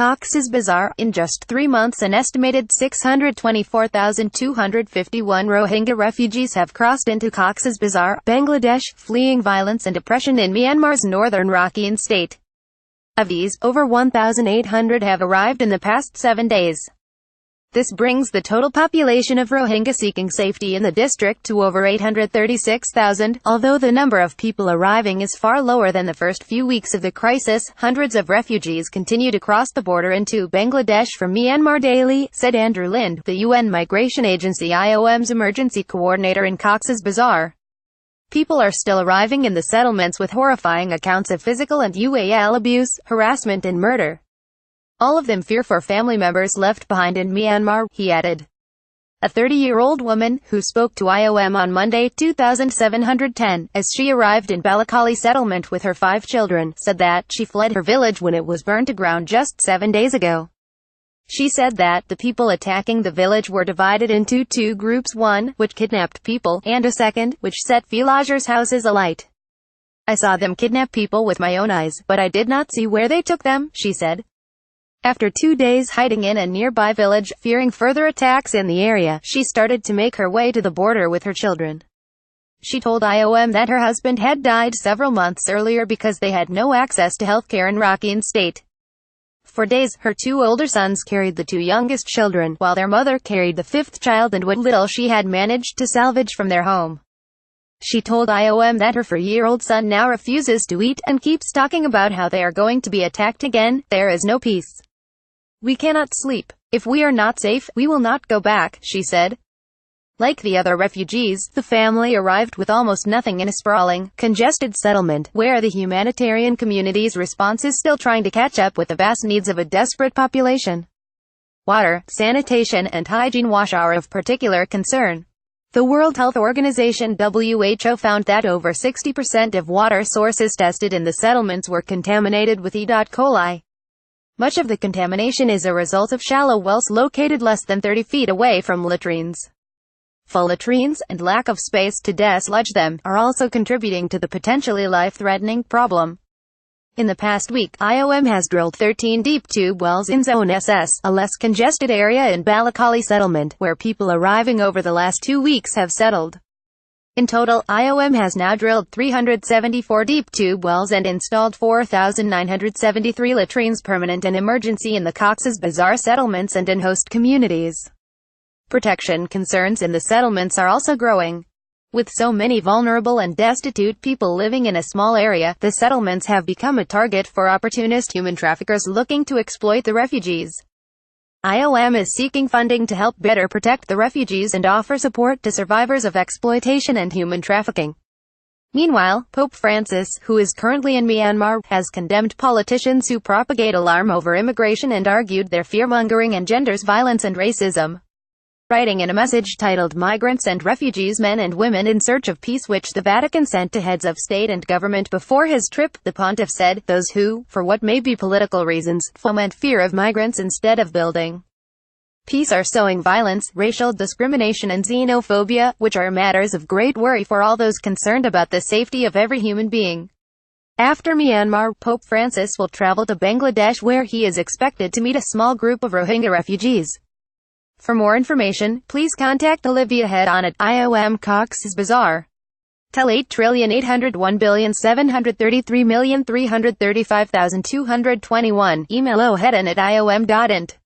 Coxs Bazar. In just 3 months, an estimated 624,251 Rohingya refugees have crossed into Coxs Bazar, Bangladesh, fleeing violence and oppression in Myanmar's northern Rakhine state. Of these, over 1,800 have arrived in the past 7 days. This brings the total population of Rohingya seeking safety in the district to over 836,000. Although the number of people arriving is far lower than the first few weeks of the crisis, hundreds of refugees continue to cross the border into Bangladesh from Myanmar daily, said Andrew Lind, the UN Migration Agency IOM's emergency coordinator in Cox's Bazar. People are still arriving in the settlements with horrifying accounts of physical and UAL abuse, harassment and murder. All of them fear for family members left behind in Myanmar, he added. A 30-year-old woman, who spoke to IOM on Monday, 2710, as she arrived in Balakali settlement with her 5 children, said that she fled her village when it was burned to ground just 7 days ago. She said that the people attacking the village were divided into 2 groups, one, which kidnapped people, and a second, which set villagers' houses alight. I saw them kidnap people with my own eyes, but I did not see where they took them, she said. After 2 days hiding in a nearby village, fearing further attacks in the area, she started to make her way to the border with her children. She told IOM that her husband had died several months earlier because they had no access to healthcare in Rakhine state. For days, her 2 older sons carried the 2 youngest children, while their mother carried the 5th child and what little she had managed to salvage from their home. She told IOM that her 4-year-old son now refuses to eat, and keeps talking about how they are going to be attacked again. There is no peace. We cannot sleep. If we are not safe, we will not go back, she said. Like the other refugees, the family arrived with almost nothing in a sprawling, congested settlement, where the humanitarian community's response is still trying to catch up with the vast needs of a desperate population. Water, sanitation, and hygiene wash are of particular concern. The World Health Organization (WHO) found that over 60% of water sources tested in the settlements were contaminated with E. coli. Much of the contamination is a result of shallow wells located less than 30 feet away from latrines. Full latrines, and lack of space to dislodge them, are also contributing to the potentially life-threatening problem. In the past week, IOM has drilled 13 deep tube wells in Zone SS, a less congested area in Balakali settlement, where people arriving over the last 2 weeks have settled. In total, IOM has now drilled 374 deep tube wells and installed 4,973 latrines permanent and emergency in the Cox's Bazar settlements and in host communities. Protection concerns in the settlements are also growing. With so many vulnerable and destitute people living in a small area, the settlements have become a target for opportunist human traffickers looking to exploit the refugees. IOM is seeking funding to help better protect the refugees and offer support to survivors of exploitation and human trafficking. Meanwhile, Pope Francis, who is currently in Myanmar, has condemned politicians who propagate alarm over immigration and argued their fear-mongering engenders violence and racism. Writing in a message titled "Migrants and Refugees, Men and Women in Search of Peace," which the Vatican sent to heads of state and government before his trip, the pontiff said, "Those who, for what may be political reasons, foment fear of migrants instead of building peace are sowing violence, racial discrimination and xenophobia, which are matters of great worry for all those concerned about the safety of every human being." After Myanmar, Pope Francis will travel to Bangladesh, where he is expected to meet a small group of Rohingya refugees. For more information, please contact Olivia Head on at IOM Cox's Bazar. Tel 8,801,733,335,221. Email ohedan@iom.int.